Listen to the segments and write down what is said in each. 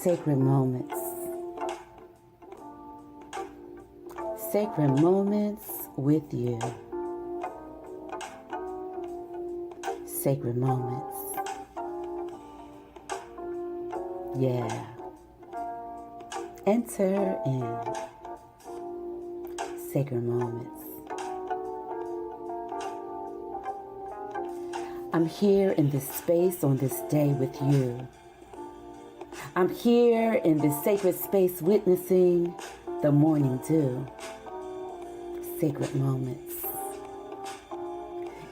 Sacred moments. Sacred moments with you. Sacred moments. Yeah. Enter in sacred moments. I'm here in this space on this day with you. I'm here in this sacred space witnessing the morning dew. Sacred moments.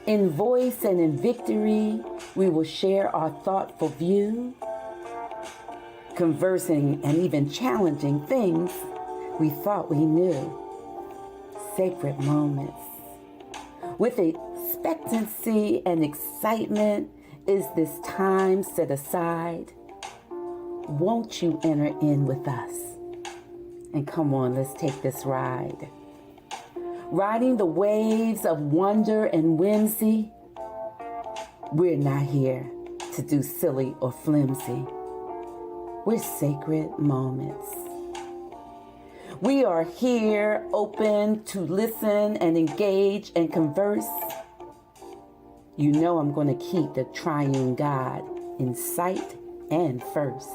In voice and in victory, we will share our thoughtful view, conversing and even challenging things we thought we knew. Sacred moments. With expectancy and excitement is this time set aside. Won't you enter in with us? And come on, let's take this ride. Riding the waves of wonder and whimsy. We're not here to do silly or flimsy. We're sacred moments. We are here open to listen and engage and converse. You know I'm going to keep the triune God in sight and first.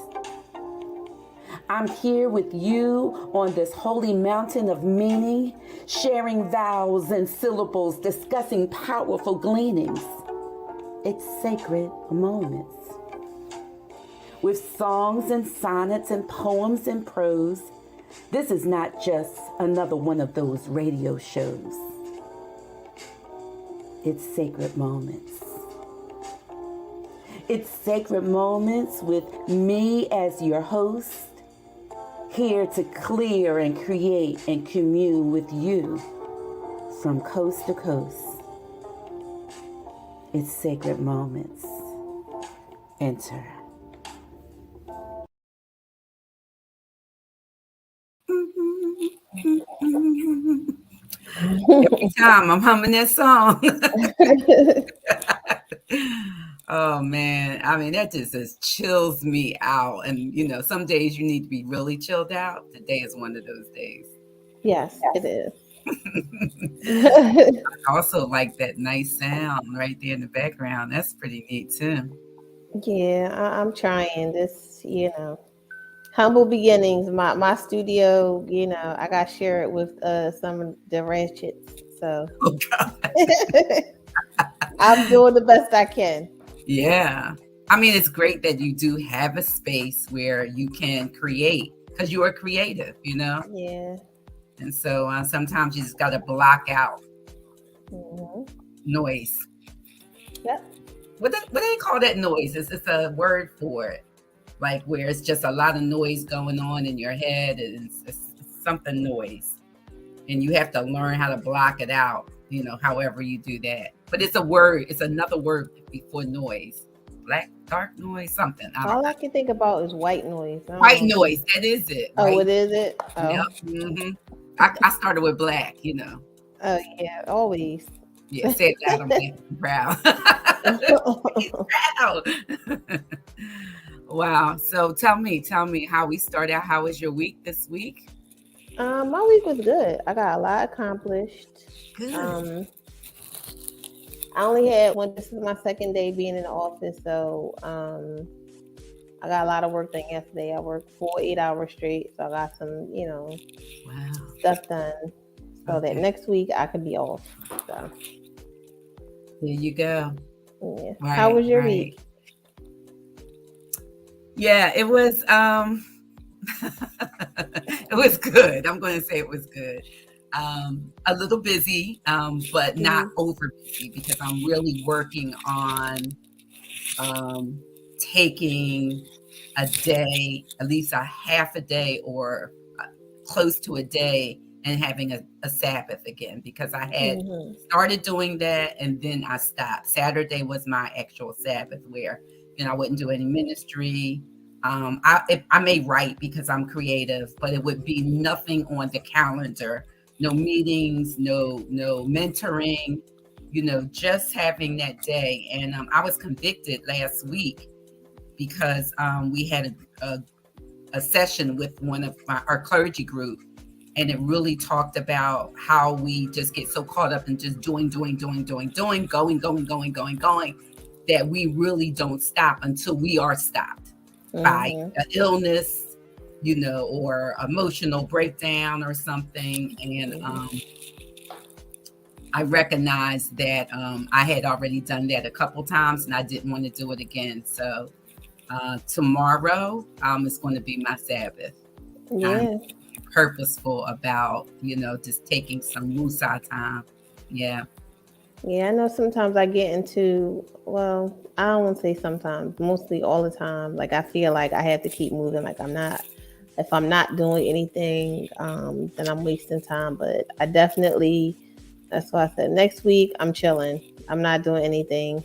I'm here with you on this holy mountain of meaning, sharing vowels and syllables, discussing powerful gleanings. It's sacred moments. With songs and sonnets and poems and prose, this is not just another one of those radio shows. It's sacred moments. It's sacred moments with me as your host, here to clear and create and commune with you from coast to coast. It's sacred moments. Enter. Every time I'm humming that song. Oh man, I mean that just chills me out. And you know, some days you need to be really chilled out. Today is one of those days. Yes, it is. I also like that nice sound right there in the background. That's pretty neat too. Yeah, I'm trying this, humble beginnings. My studio, I got to share it with some of the ratchets. So Oh God. I'm doing the best I can. Yeah. I mean, it's great that you do have a space where you can create because you are creative, you know? Yeah. And so sometimes you just got to block out noise. Yep. What do they call that noise? It's a word for it, like where it's just a lot of noise going on in your head. It's something noise, and you have to learn how to block it out. You know, however you do that. But it's a word. It's another word before noise. Black, dark noise, something. All I can think about is white noise. White noise. That is it. Oh, Right? what is it? Oh. Yep. Mm-hmm. I started with black. You know. Oh yeah, always. Yeah, say that. I'm proud. Proud. Wow. So tell me how we start out. How was your week this week? My week was good. I got a lot accomplished. Good. I only had one. This is my second day being in the office, so I got a lot of work done yesterday. I worked 8 hours straight, so I got some, Wow. stuff done, so that next week I could be off. So there you go. Yeah. Right, how was your week? Yeah, it was. It was good. I'm going to say it was good. A little busy, but not over busy because I'm really working on taking a day, at least a half a day or close to a day, and having a Sabbath again because I had started doing that and then I stopped. Saturday was my actual Sabbath where I wouldn't do any ministry. I may write because I'm creative, but it would be nothing on the calendar. No meetings, no mentoring, just having that day. And I was convicted last week because we had a a session with one of our clergy group, and it really talked about how we just get so caught up in just doing, going, that we really don't stop until we are stopped by an illness, you know, or emotional breakdown or something. And I recognized that I had already done that a couple times and I didn't want to do it again. So tomorrow is going to be my Sabbath. Yeah. I'm purposeful about, you know, just taking some woosah time. Yeah. Yeah, I know sometimes I get into, well, I don't want to say sometimes, mostly all the time. Like I feel like I have to keep moving. Like if I'm not doing anything, then I'm wasting time. But I definitely, that's why I said next week I'm chilling. I'm not doing anything.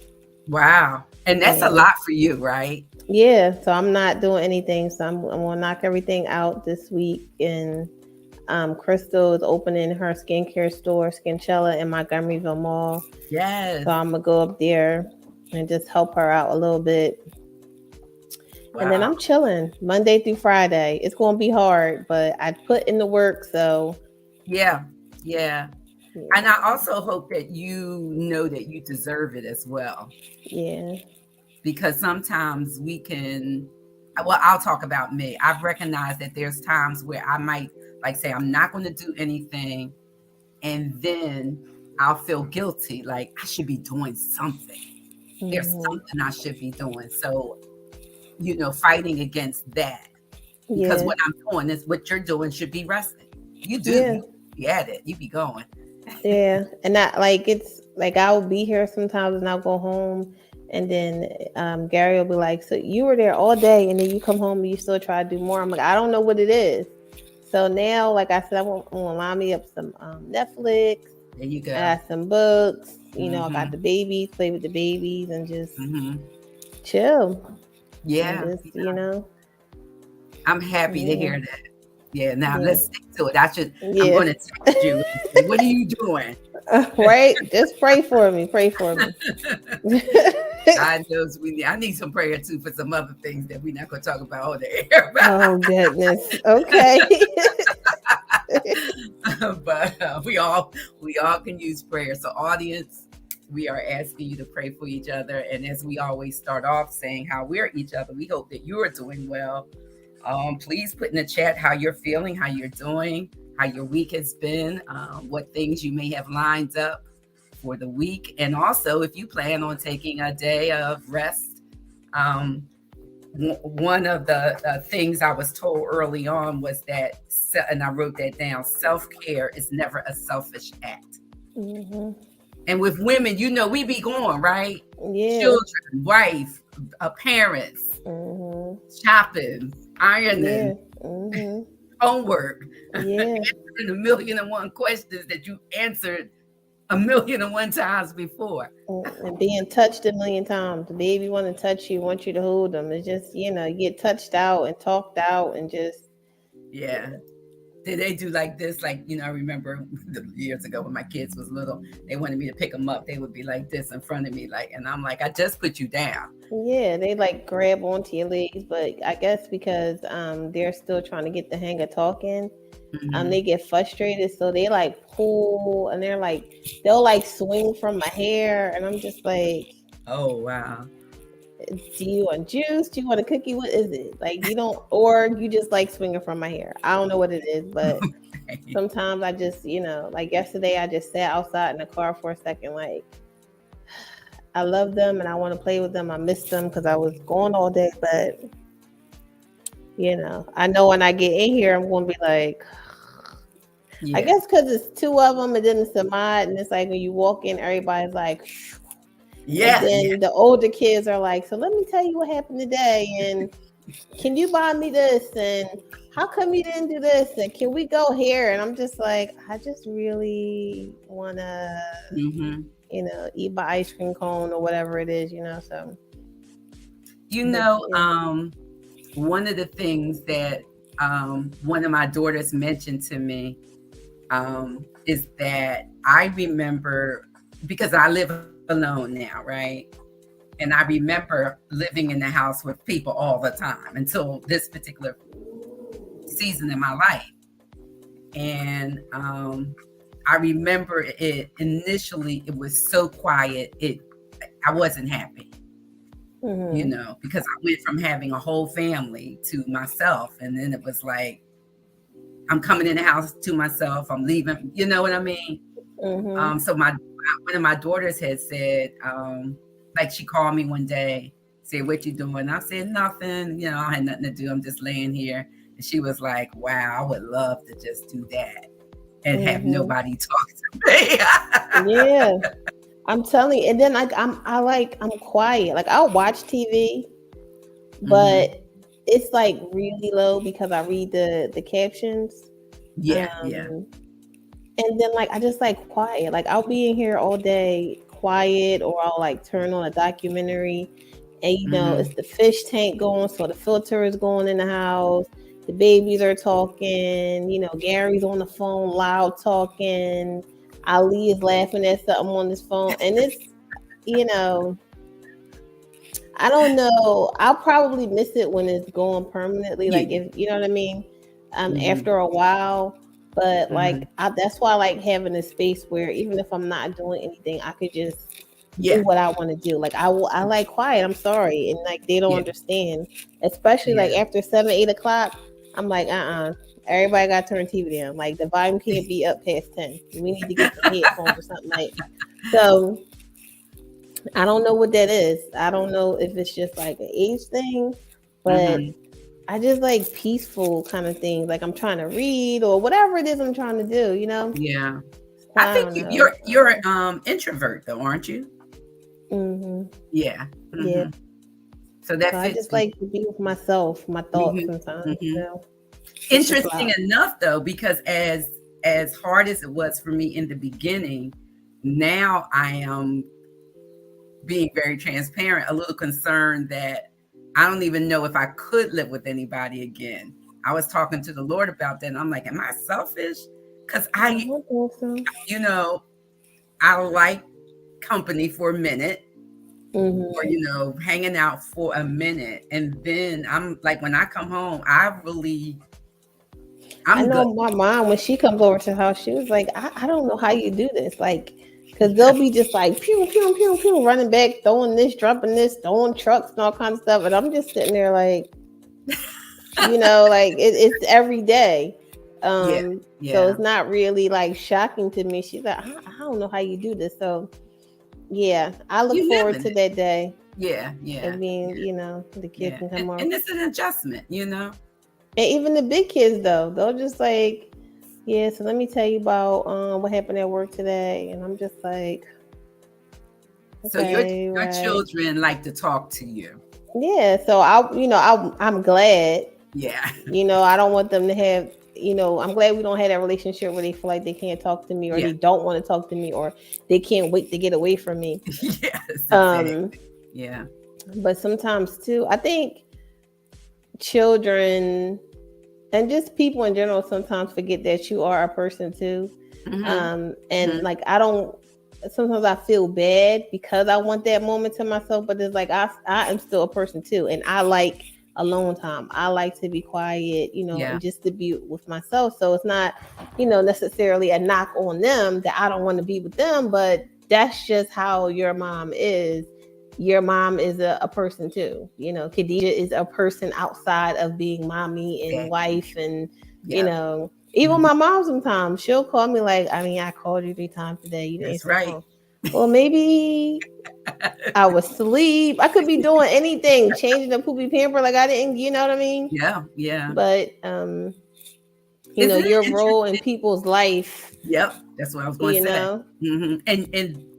Wow. And that's a lot for you, right? Yeah. So I'm not doing anything. So I'm going to knock everything out this week. And Crystal is opening her skincare store, Skinchella, in Montgomeryville Mall. Yes. So I'm going to go up there and just help her out a little bit. Wow. And then I'm chilling Monday through Friday. It's going to be hard, but I put in the work. So yeah. And I also hope that you know that you deserve it as well. Yeah. Because sometimes we can, well, I'll talk about me. I've recognized that there's times where I might like say, I'm not going to do anything. And then I'll feel guilty. Like I should be doing something. There's something I should be doing. So, you know, fighting against that. Because what I'm doing is what you're doing should be resting. You do. Yeah. You be at it. You be going. Yeah. And that, like, it's like I'll be here sometimes and I'll go home. And then Gary will be like, so you were there all day and then you come home and you still try to do more. I'm like, I don't know what it is. So now, like I said, I want to line me up some Netflix. There you go. I got some books. You know, I got the babies, play with the babies and just chill. Yeah. And just, you know. I'm happy to hear that. Yeah, now let's stick to it. I'm going to text you. What are you doing? Right? Just pray for me. Pray for me. God knows I need some prayer too for some other things that we're not going to talk about on the air. Oh, goodness. Okay. But we all can use prayer. So audience, we are asking you to pray for each other. And as we always start off saying how we're each other, we hope that you are doing well. Please put in the chat how you're feeling, how you're doing, how your week has been, what things you may have lined up for the week. And also, if you plan on taking a day of rest, one of the things I was told early on was that, and I wrote that down, self-care is never a selfish act. And with women, you know, we be going, right? Yeah. Children, wife, parents, shopping, ironing, homework, answering 1,000,001 questions that you answered 1,000,001 times before. And being touched 1,000,000 times. The baby want to touch you, want you to hold them. It's just, you know, you get touched out and talked out and just. Yeah. Did they do like this? Like, you know, I remember years ago when my kids was little, they wanted me to pick them up. They would be like this in front of me. Like, and I'm like, I just put you down. Yeah, they like grab onto your legs, but I guess because they're still trying to get the hang of talking, they get frustrated, so they like pull and they'll like swing from my hair, and I'm just like, oh wow. Do you want juice? Do you want a cookie? What is it? Like, you don't, or you just like swinging from my hair. I don't know what it is, but sometimes I just, you know, like yesterday I just sat outside in the car for a second, like, I love them and I want to play with them. I miss them because I was gone all day, but you know, I know when I get in here, I'm going to be like, I guess because it's two of them and then it's a mod, and it's like when you walk in, everybody's like, and then the older kids are like, so let me tell you what happened today, and can you buy me this, and how come you didn't do this, and can we go here? And I'm just like, I just really want to, you know, eat my ice cream cone or whatever it is, you know. So, you know, one of the things that one of my daughters mentioned to me is that I remember, because I live alone now, right? And I remember living in the house with people all the time until this particular season in my life. And I remember it initially, it was so quiet. I wasn't happy, you know, because I went from having a whole family to myself. And then it was like, I'm coming in the house to myself, I'm leaving, you know what I mean? So one of my daughters had said, like she called me one day, said, what you doing? I said, nothing, you know, I had nothing to do. I'm just laying here. And she was like, wow, I would love to just do that and have nobody talk to me. Yeah. I'm telling you. And then like I'm quiet. Like I'll watch TV, but it's like really low because I read the captions. Yeah. And then like I just like quiet. Like I'll be in here all day quiet, or I'll like turn on a documentary, and you know it's the fish tank going, so the filter is going in the house. The babies are talking. You know, Gary's on the phone loud talking. Ali is laughing at something on his phone, and it's, you know, I don't know. I'll probably miss it when it's gone permanently. Like if you know what I mean. After a while. But like that's why I like having a space where even if I'm not doing anything, I could just do what I want to do. Like I like quiet. I'm sorry, and like they don't understand, especially like after 7, 8 o'clock. I'm like, everybody got to turn TV down. Like the volume can't be up past 10. We need to get some headphones or something like. So I don't know what that is. I don't know if it's just like an age thing, but. I just like peaceful kind of things. Like I'm trying to read or whatever it is I'm trying to do, you know? Yeah. I think you're an introvert though, aren't you? Yeah. Yeah. So that's I just like to be with myself, my thoughts sometimes. You know? Interesting enough though, because as hard as it was for me in the beginning, now I am being very transparent, a little concerned that I don't even know if I could live with anybody again. I was talking to the Lord about that, and I'm like, am I selfish? Because you know, I like company for a minute, or, you know, hanging out for a minute. And then I'm like, when I come home, I know my mom, when she comes over to the house, she was like, I don't know how you do this. Like, because they'll be just like pew, pew, pew, pew, running back, throwing this, dropping this, throwing trucks and all kinds of stuff. And I'm just sitting there like, you know, like it's every day. So it's not really like shocking to me. She's like, I don't know how you do this. So yeah, I look forward to that day. Yeah. And being, you know, the kids can come on. And it's an adjustment, you know. And even the big kids though, they'll just like, yeah, so let me tell you about what happened at work today. And I'm just like, okay, so your children like to talk to you. Yeah, so I'm glad. Yeah. You know, I don't want them to have, you know, I'm glad we don't have that relationship where they feel like they can't talk to me, or they don't want to talk to me, or they can't wait to get away from me. Yes. Exactly. Yeah. But sometimes too, I think children and just people in general sometimes forget that you are a person too. Like sometimes I feel bad because I want that moment to myself, but it's like I am still a person too, and I like alone time. I like to be quiet, you know, and just to be with myself. So it's not, you know, necessarily a knock on them that I don't want to be with them, but that's just how your mom is. Your mom is a person too. You know, Khadijah is a person outside of being mommy and wife, and you know, even my mom sometimes she'll call me like, I mean, I called you 3 times today. You didn't answer the phone. Well, maybe I was asleep. I could be doing anything, changing the poopy pamper, like I didn't, you know what I mean? Yeah. But you know, your role in people's life. Yep, that's what I was going to say. Know?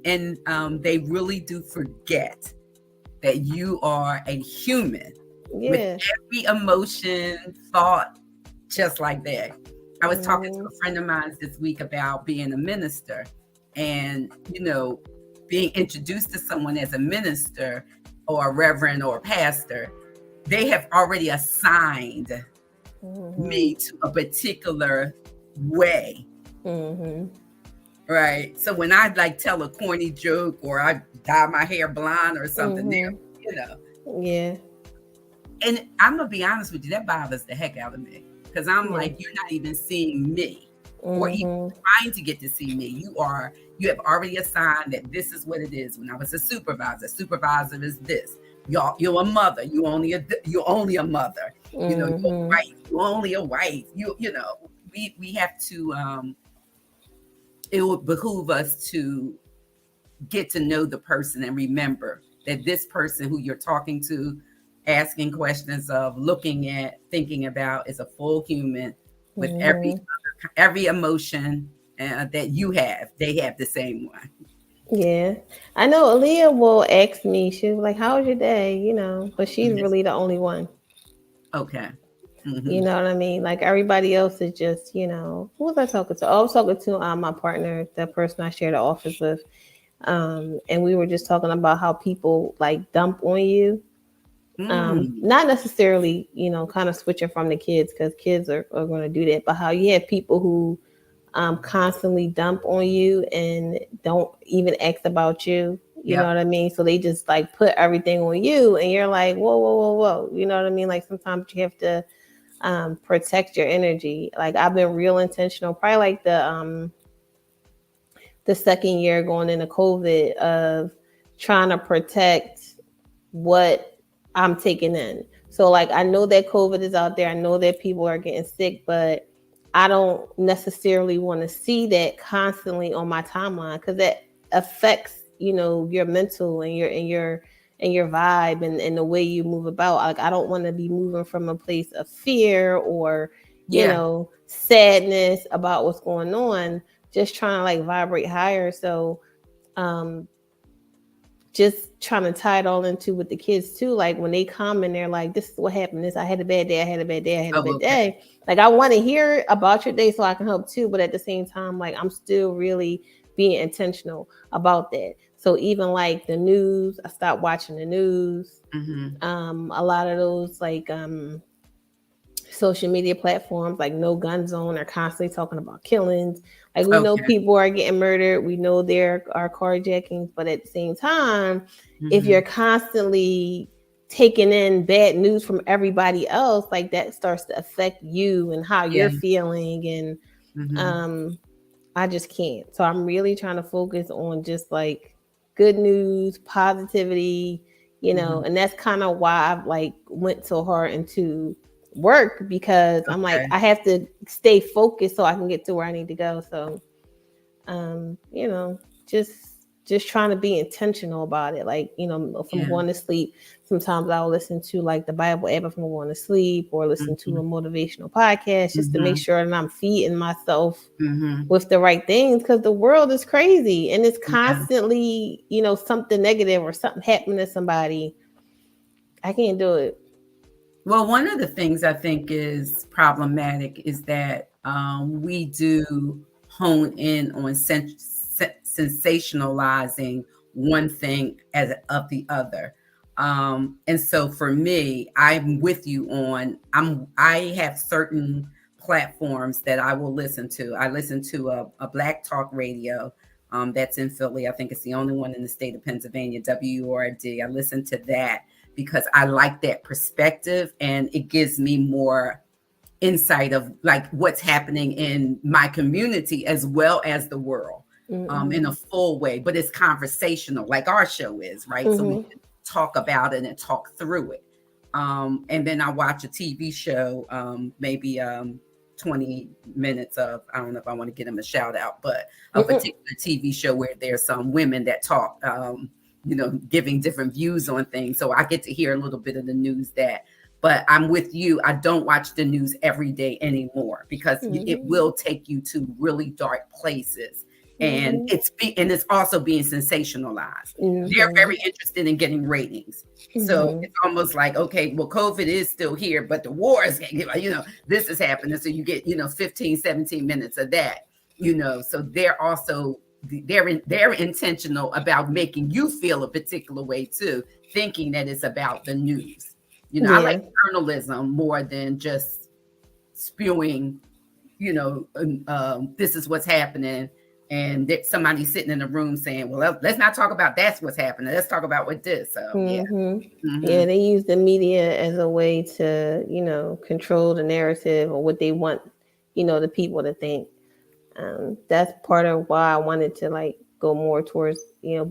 And they really do forget that you are a human with every emotion, thought, just like that. I was talking to a friend of mine this week about being a minister, and you know, being introduced to someone as a minister or a reverend or a pastor, they have already assigned me to a particular way. Right. So when I like tell a corny joke or I dye my hair blonde or something, there, you know. Yeah. And I'm gonna be honest with you, that bothers the heck out of me. because I'm like, you're not even seeing me or even trying to get to see me. You have already assigned that this is what it is. When I was a supervisor is this. You're a mother. You're only a mother. You know, you're a wife. You're only a wife. You know, we have to. It would behoove us to get to know the person and remember that this person who you're talking to, asking questions of, looking at, thinking about, is a full human with every emotion that you have. They have the same one. Yeah, I know Aaliyah will ask me, she's like, how was your day? You know, but she's really the only one. Okay. You know what I mean? Like everybody else is just, you know, who was I talking to? I was talking to my partner, the person I share the office with. And we were just talking about how people like dump on you. Not necessarily, you know, kind of switching from the kids, because kids are going to do that, but how you have people who constantly dump on you and don't even ask about you. You know what I mean? So they just like put everything on you, and you're like, whoa, whoa, whoa, whoa. You know what I mean? Like sometimes you have to protect your energy. Like I've been real intentional, probably like the second year going into COVID, of trying to protect what I'm taking in. So like I know that COVID is out there. I know that people are getting sick, but I don't necessarily want to see that constantly on my timeline, because that affects, you know, your mental and your vibe and the way you move about. Like I don't want to be moving from a place of fear or you know, sadness about what's going on, just trying to like vibrate higher. So just trying to tie it all into with the kids too. Like when they come and they're like, this is what happened. I had a bad day. I had a bad day. Like I want to hear about your day so I can help too. But at the same time, like I'm still really being intentional about that. So even like the news, I stopped watching the news. A lot of those like social media platforms like No Gun Zone are constantly talking about killings. Like we know people are getting murdered. We know there are carjackings, but at the same time, if you're constantly taking in bad news from everybody else, like that starts to affect you and how you're feeling. And I just can't. So I'm really trying to focus on just like good news, positivity, you know, and that's kind of why I've like went so hard into work, because I'm like, I have to stay focused so I can get to where I need to go. So, you know, just trying to be intentional about it. Like, you know, if I'm going to sleep, sometimes I'll listen to like the Bible app if I'm going to sleep, or listen to a motivational podcast just to make sure that I'm feeding myself with the right things, because the world is crazy and it's constantly, you know, something negative or something happening to somebody. I can't do it. Well, one of the things I think is problematic is that we do hone in on sensationalizing one thing of the other. And so for me, I'm with you on, I have certain platforms that I will listen to. I listen to a Black Talk Radio that's in Philly. I think it's the only one in the state of Pennsylvania, WURD. I listen to that because I like that perspective, and it gives me more insight of like what's happening in my community as well as the world in a full way. But it's conversational, like our show is, right? So we can talk about it and talk through it. And then I watch a TV show, maybe 20 minutes of, I don't know if I want to give them a shout out, but a particular TV show where there's some women that talk, you know, giving different views on things. So I get to hear a little bit of the news but I'm with you. I don't watch the news every day anymore because it will take you to really dark places. And it's also being sensationalized. They're very interested in getting ratings. So it's almost like, okay, well, COVID is still here, but the war is, you know, this is happening. So you get, 15, 17 minutes of that, so they're also, they're intentional about making you feel a particular way too, thinking that it's about the news. I like journalism more than just spewing, this is what's happening. and somebody sitting in the room saying, well, let's not talk about that's what's happening. Let's talk about what this. So yeah. Yeah, they use the media as a way to, control the narrative or what they want, the people to think. That's part of why I wanted to like go more towards,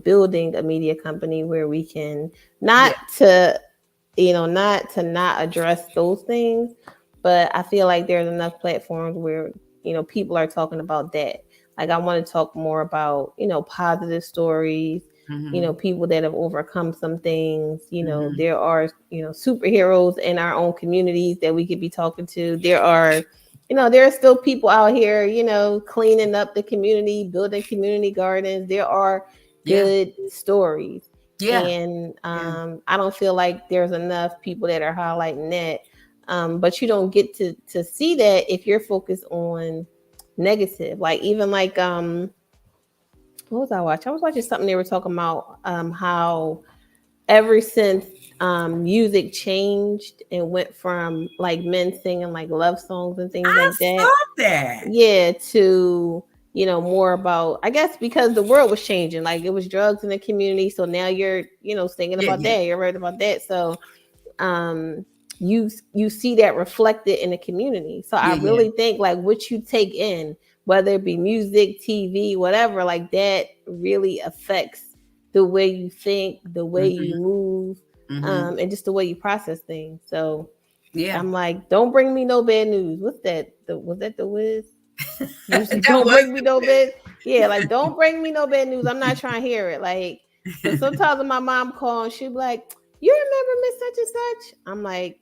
building a media company where we can not address those things, but I feel like there's enough platforms where, people are talking about that. Like I want to talk more about, positive stories, people that have overcome some things. There are, superheroes in our own communities that we could be talking to. There are still people out here, cleaning up the community, building community gardens. There are good stories. Yeah. And I don't feel like there's enough people that are highlighting that. But you don't get to see that if you're focused on negative. Like even like what was I watching? I was watching something they were talking about how ever since music changed and went from like men singing like love songs and things like that. I saw that. Yeah, to more about, I guess because the world was changing, like it was drugs in the community. So now you're, singing about that. You're right about that. So you see that reflected in the community. So I really think like what you take in, whether it be music, TV, whatever, like that really affects the way you think, the way you move, and just the way you process things. So I'm like, don't bring me no bad news. What's that? Was that the Wiz? Don't bring me no bad. Yeah, like don't bring me no bad news. I'm not trying to hear it. Like, sometimes when my mom calls, she'll be like, "You remember Miss Such and Such?" I'm like,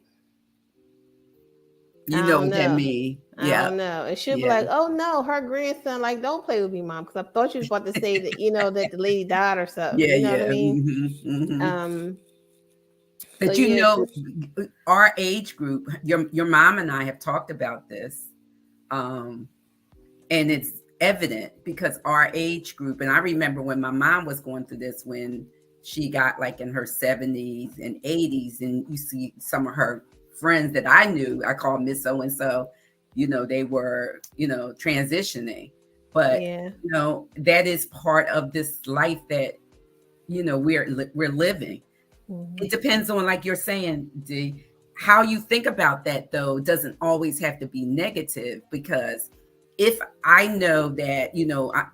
you know what that means. Yeah. I don't know. And she'll be like, "Oh no, her grandson, like, don't play with me, mom." Because I thought you was about to say that, that the lady died or something. Yeah, you know what I mean? But so our age group, your mom and I have talked about this. And it's evident because our age group, and I remember when my mom was going through this, when she got like in her 70s and 80s, and you see some of her friends that I knew, I call Miss So-and-so, they were, transitioning. But, that is part of this life that, we're living. It depends on, like you're saying, D, how you think about that, though, doesn't always have to be negative, because if I know that,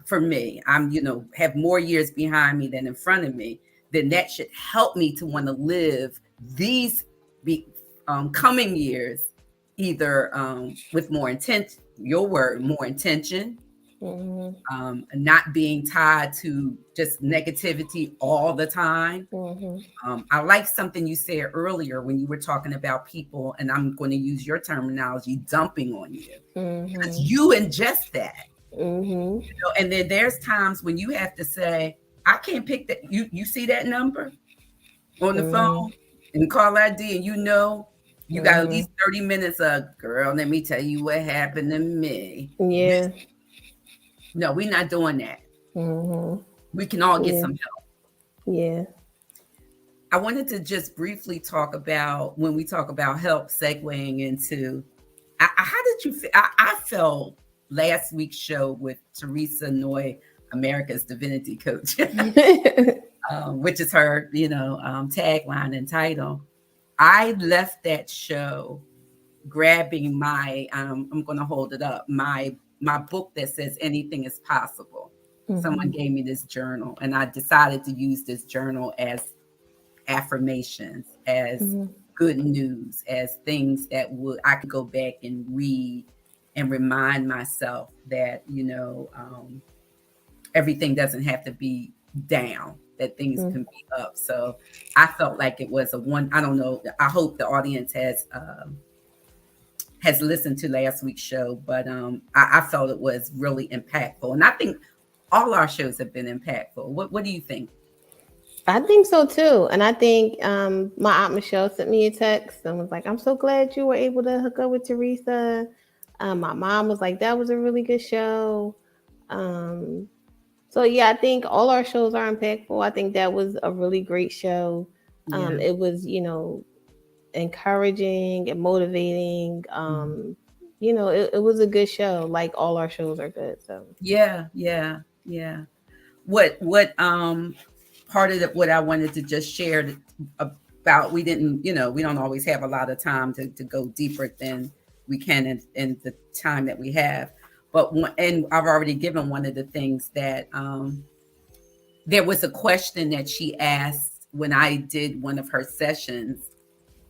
for me, I'm, have more years behind me than in front of me, then that should help me to want to live these coming years, either with more intent, your word, more intention, not being tied to just negativity all the time. I like something you said earlier when you were talking about people, and I'm going to use your terminology, dumping on you, because you ingest that. And then there's times when you have to say, I can't pick that. You see that number on the phone and call ID, and you got at least 30 minutes of, girl, let me tell you what happened to me. Yeah. No, we're not doing that. We can all get some help. Yeah. I wanted to just briefly talk about, when we talk about help, segueing into, how did you feel? I felt last week's show with Teresa Noy, America's Divinity Coach, which is her, tagline and title. I left that show grabbing my, I'm going to hold it up, my book that says Anything is Possible. Someone gave me this journal, and I decided to use this journal as affirmations, as good news, as things that I could go back and read and remind myself that, everything doesn't have to be down, that things can be up. So I felt like it was I don't know, I hope the audience has listened to last week's show, but I felt it was really impactful. And I think all our shows have been impactful. What do you think? I think so too. And I think my Aunt Michelle sent me a text and was like, I'm so glad you were able to hook up with Teresa. My mom was like, that was a really good show. So yeah, I think all our shows are impactful. I think that was a really great show. It was, encouraging and motivating. It was a good show. Like all our shows are good. So yeah. Yeah. What part of what I wanted to just share about, we didn't, we don't always have a lot of time to go deeper than we can in the time that we have. But and I've already given one of the things that there was a question that she asked when I did one of her sessions.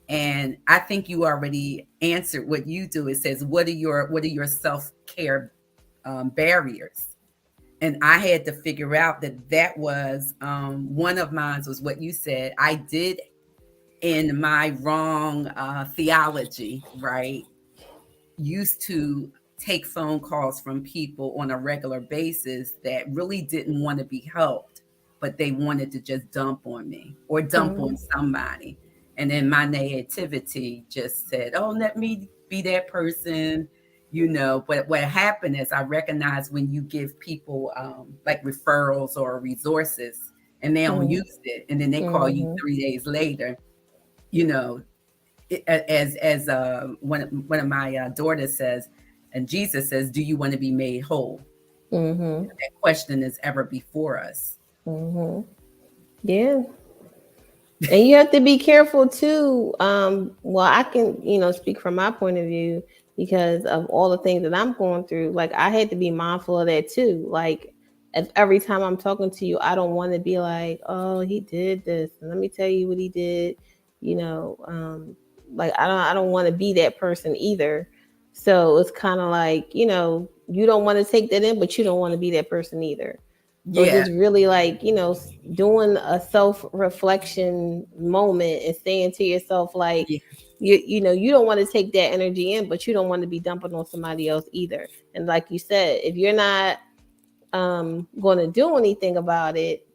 And I think you already answered what you do. It says, what are your self-care barriers? And I had to figure out that was one of mine was what you said. I did in my wrong theology, right? Used to take phone calls from people on a regular basis that really didn't want to be helped, but they wanted to just dump on me or dump on somebody. And then my naivety just said, oh, let me be that person. But what happened is I recognized when you give people like referrals or resources and they don't use it, and then they call you 3 days later, as one of my daughters says, and Jesus says, do you want to be made whole? That question is ever before us. Yeah. And you have to be careful too. Well, I can, speak from my point of view because of all the things that I'm going through. Like I had to be mindful of that too. Like every time I'm talking to you, I don't want to be like, oh, he did this. And let me tell you what he did. Like I don't want to be that person either. So it's kind of like, you don't want to take that in, but you don't want to be that person either. So just really like, doing a self-reflection moment and saying to yourself, like, you don't want to take that energy in, but you don't want to be dumping on somebody else either. And like you said, if you're not going to do anything about it,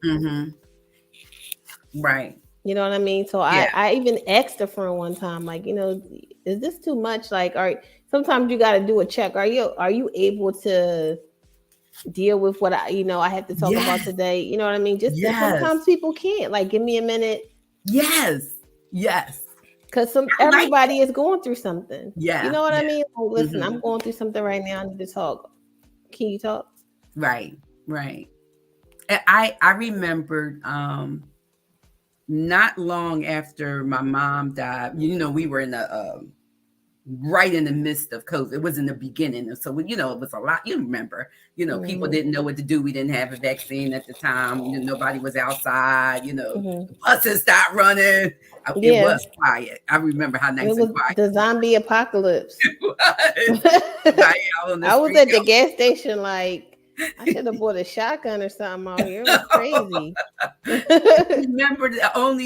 right. You know what I mean? So I even asked a friend one time, like, is this too much? Like, sometimes you got to do a check. Are you able to deal with what I have to talk about today? You know what I mean? Just sometimes people can't. Like, give me a minute. Yes. Because everybody is going through something. Yeah. You know what I mean? Well, listen, I'm going through something right now. I need to talk. Can you talk? Right. And I remembered not long after my mom died, we were in right in the midst of COVID. It was in the beginning. And so, it was a lot, remember, people didn't know what to do. We didn't have a vaccine at the time. Nobody was outside, the buses stopped running. It was quiet. I remember how nice and quiet. The zombie apocalypse. It was. I was at the gas station, like, I should have bought a shotgun or something out here. It was crazy. Remember I don't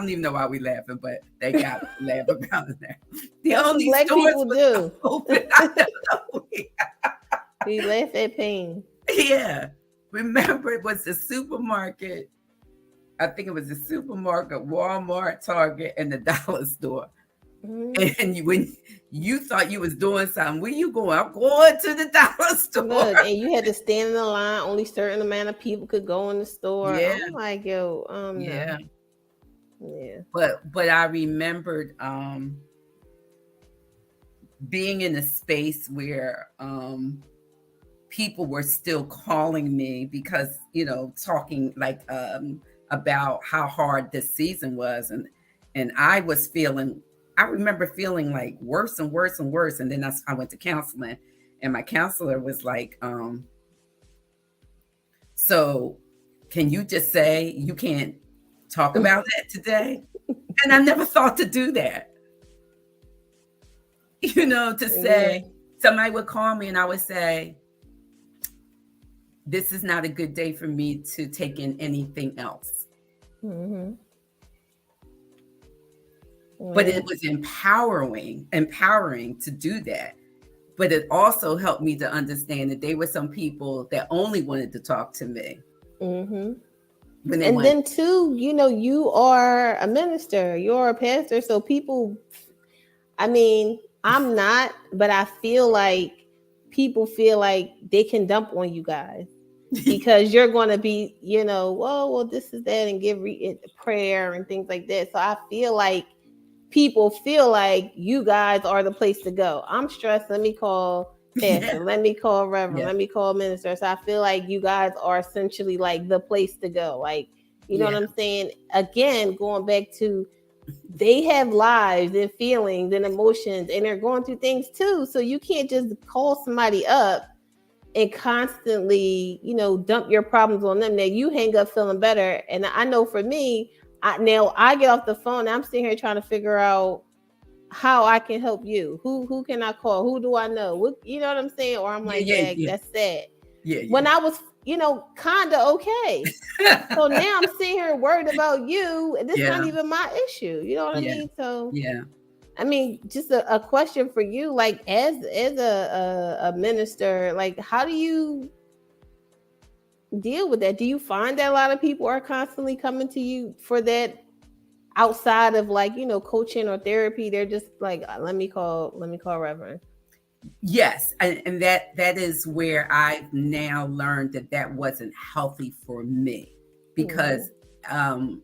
even know why we laughing, but they got to laugh about it now. The only black people do. Open. I don't know. We laugh at pain. Yeah. Remember, it was the supermarket. I think it was the supermarket, Walmart, Target, and the dollar store. And when you thought you was doing something, where you going? I'm going to the dollar store. Look, and you had to stand in the line. Only certain amount of people could go in the store. Yeah. I'm like, yo, yeah. No. Yeah. But I remembered being in a space where people were still calling me because, talking like about how hard this season was. And I remember feeling like worse and worse and worse. And then I went to counseling, and my counselor was like, so can you just say you can't talk about that today? And I never thought to do that. To say, somebody would call me and I would say, this is not a good day for me to take in anything else. But it was empowering to do that. But it also helped me to understand that there were some people that only wanted to talk to me. Then too, you are a minister, you're a pastor. So people, I'm not, but I feel like people feel like they can dump on you guys because you're going to be, well, this is that, and give prayer and things like that. So I feel like people feel like you guys are the place to go. I'm stressed. Let me call pastor, let me call reverend, Yeah. let me call minister. So I feel like you guys are essentially like the place to go. Like, you know Yeah. what I'm saying? Again, going back to, they have lives and feelings and emotions, and they're going through things too. So you can't just call somebody up and constantly, you know, dump your problems on them. Now you hang up feeling better. And I know for me, I get off the phone and I'm sitting here trying to figure out how I can help you. Who can I call? Who do I know? What, you know what I'm saying? Or I'm like, Yeah. Dag, Yeah. that's sad. Yeah. When I was, you know, kind of okay. So now I'm sitting here worried about you. And this is Yeah. not even my issue. You know what I Yeah. mean? So Yeah. I mean, just a question for you, like as a minister, like how do you deal with that? Do you find that a lot of people are constantly coming to you for that outside of like, you know, coaching or therapy? They're just like, let me call Reverend. Yes, and that is where I've now learned that wasn't healthy for me, because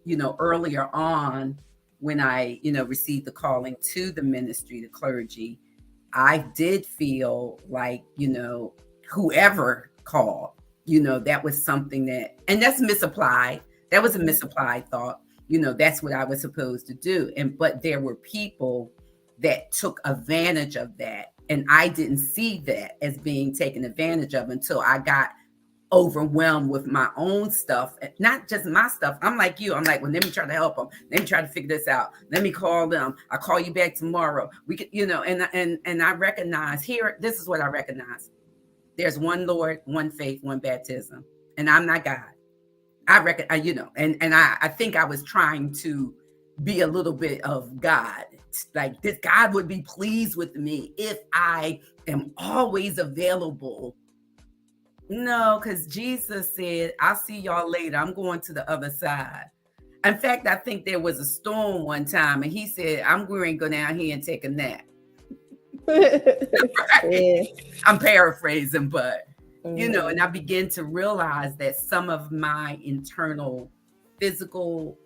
you know, earlier on when I, you know, received the calling to the ministry, the clergy, I did feel like, you know, whoever called, you know, that was something that, and that's misapplied. That was a misapplied thought. You know, that's what I was supposed to do. But there were people that took advantage of that. And I didn't see that as being taken advantage of until I got overwhelmed with my own stuff, not just my stuff. I'm like you. I'm like, well, let me try to help them. Let me try to figure this out. Let me call them. I'll call you back tomorrow. We could, you know, and I recognize here, this is what I recognize. There's one Lord, one faith, one baptism. And I'm not God. I reckon, you know, and I think I was trying to be a little bit of God. Like this, God would be pleased with me if I am always available. No, because Jesus said, I'll see y'all later. I'm going to the other side. In fact, I think there was a storm one time and he said, I'm going to go down here and take a nap. Right? Yeah. I'm paraphrasing, but you know, and I began to realize that some of my internal physical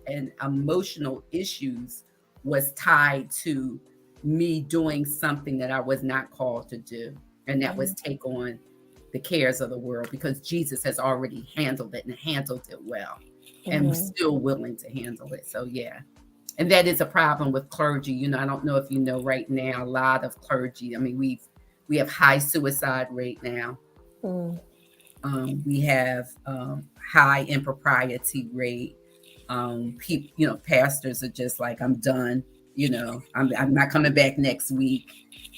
and emotional issues was tied to me doing something that I was not called to do. And that was take on the cares of the world, because Jesus has already handled it and handled it well, and still willing to handle it. So yeah. And that is a problem with clergy. You know, I don't know if you know, right now, a lot of clergy, I mean, we have high suicide rate now. We have high impropriety rate. People, you know, pastors are just like, I'm done. You know, I'm not coming back next week.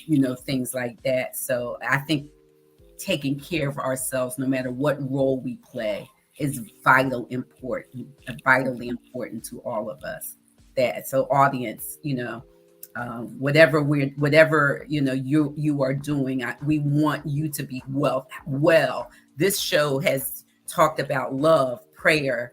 You know, things like that. So I think taking care of ourselves, no matter what role we play, is vitally important to all of us. That so, audience, you know, whatever you know you are doing, we want you to be well. This show has talked about love, prayer,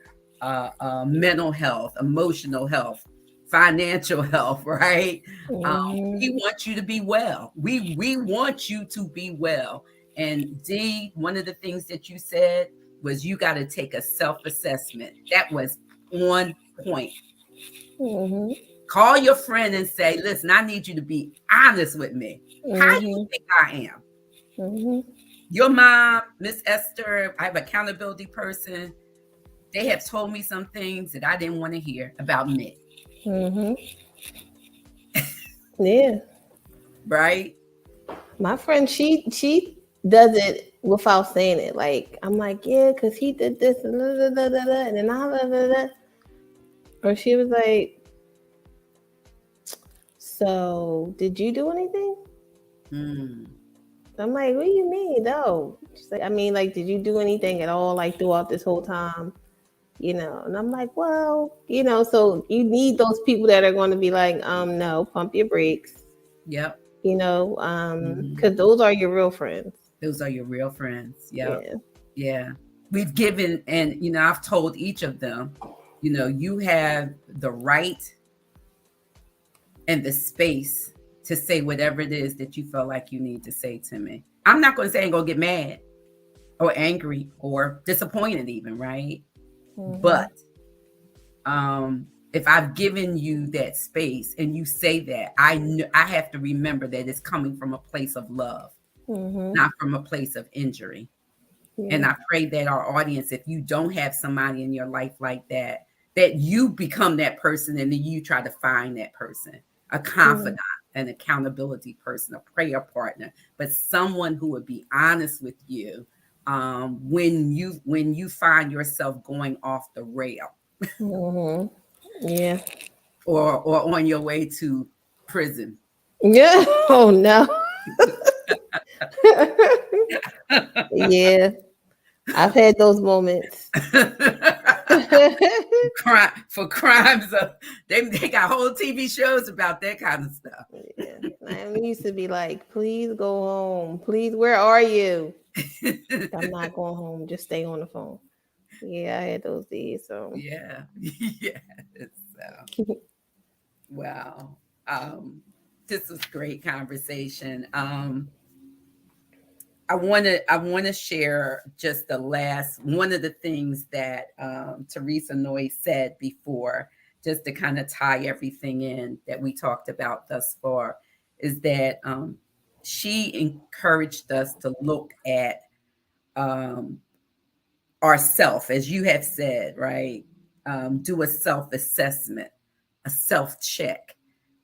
mental health, emotional health, financial health, right? We want you to be well. We want you to be well. And D, one of the things that you said was you got to take a self-assessment. That was on point. Call your friend and say, listen, I need you to be honest with me. How do you think I am? Your mom, Miss Esther, I have an accountability person. They have told me some things that I didn't want to hear about me. Yeah. Right? My friend, she does it without saying it. Like, I'm like, yeah, because he did this and and then or she was like, so did you do anything? I'm like, what do you mean? No. She's like, I mean, like, did you do anything at all, like, throughout this whole time? You know, and I'm like, well, you know, so you need those people that are going to be like, no, pump your brakes. Yep. You know, because those are your real friends. Those are your real friends. Yep. Yeah. We've given, and, you know, I've told each of them, you know, you have the right and the space to say whatever it is that you feel like you need to say to me. I'm not going to say I'm going to get mad or angry or disappointed even, right? But if I've given you that space and you say that, I have to remember that it's coming from a place of love. not from a place of injury. Yeah. And I pray that our audience, if you don't have somebody in your life like that, that you become that person and then you try to find that person, a confidant, an accountability person, a prayer partner, but someone who would be honest with you when you find yourself going off the rail. Yeah. Or on your way to prison. Yeah. Oh no. Yeah. I've had those moments. For crimes of they got whole TV shows about that kind of stuff. Yeah. I used to be like, please go home. Please, where are you? I'm not going home. Just stay on the phone. Yeah, I had those days. So yeah. So, wow. This was great conversation. I want to share just the last one of the things that Teresa Noy said before, just to kind of tie everything in that we talked about thus far, is that she encouraged us to look at ourself, as you have said, right? Do a self-assessment, a self-check.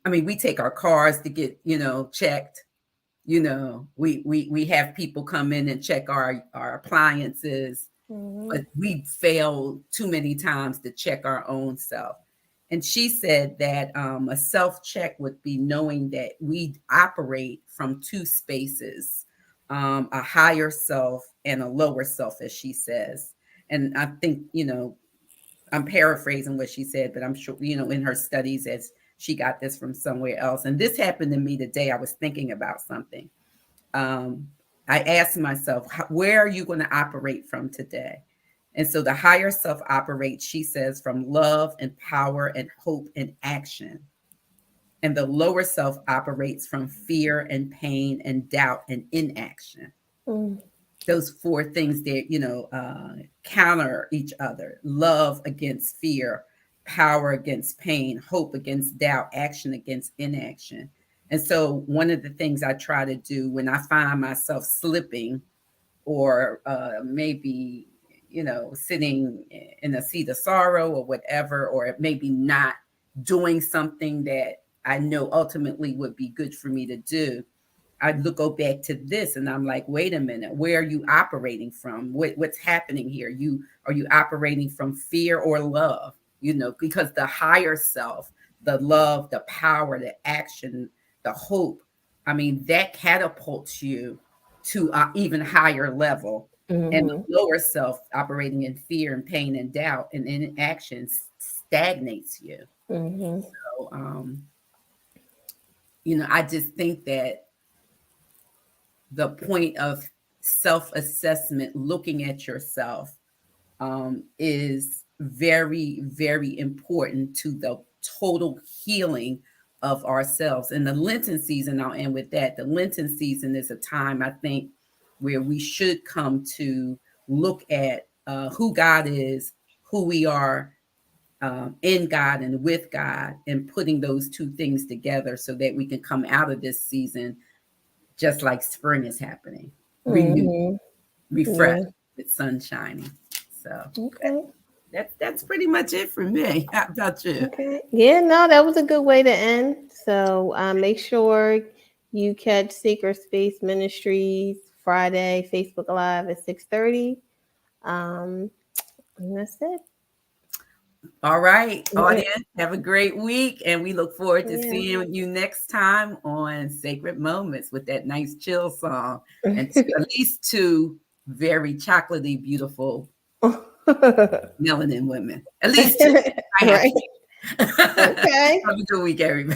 I mean, we take our cars to get, checked. We have people come in and check our appliances, but we fail too many times to check our own self. And she said that a self-check would be knowing that we operate from two spaces, a higher self and a lower self, as she says. And I think, I'm paraphrasing what she said, but I'm sure, in her studies, as she got this from somewhere else. And this happened to me today. I was thinking about something. I asked myself, where are you going to operate from today? And so the higher self operates, she says, from love and power and hope and action. And the lower self operates from fear and pain and doubt and inaction. Those four things that, counter each other: love against fear, power against pain, hope against doubt, action against inaction. And so one of the things I try to do when I find myself slipping or maybe, sitting in a seat of sorrow or whatever, or maybe not doing something that I know ultimately would be good for me to do, I go back to this and I'm like, wait a minute, where are you operating from? What's happening here? Are you operating from fear or love? Because the higher self, the love, the power, the action, the hope, I mean, that catapults you to an even higher level. And the lower self, operating in fear and pain and doubt and inaction, stagnates you. So, I just think that the point of self-assessment, looking at yourself, is very, very important to the total healing of ourselves. And the Lenten season, I'll end with that. The Lenten season is a time, I think, where we should come to look at who God is, who we are in God and with God, and putting those two things together so that we can come out of this season just like spring is happening, renewed, refreshed, with sun shining. So that's pretty much it for me. How about you? Okay. Yeah, no, that was a good way to end. So make sure you catch Sacred Space Ministries Friday, Facebook Live at 6:30. And that's it. All right, audience, have a great week. And we look forward to seeing you next time on Sacred Moments with that nice chill song. And at least two very chocolatey, beautiful melanin women. At least two. Right. Okay. Have a good week, everybody.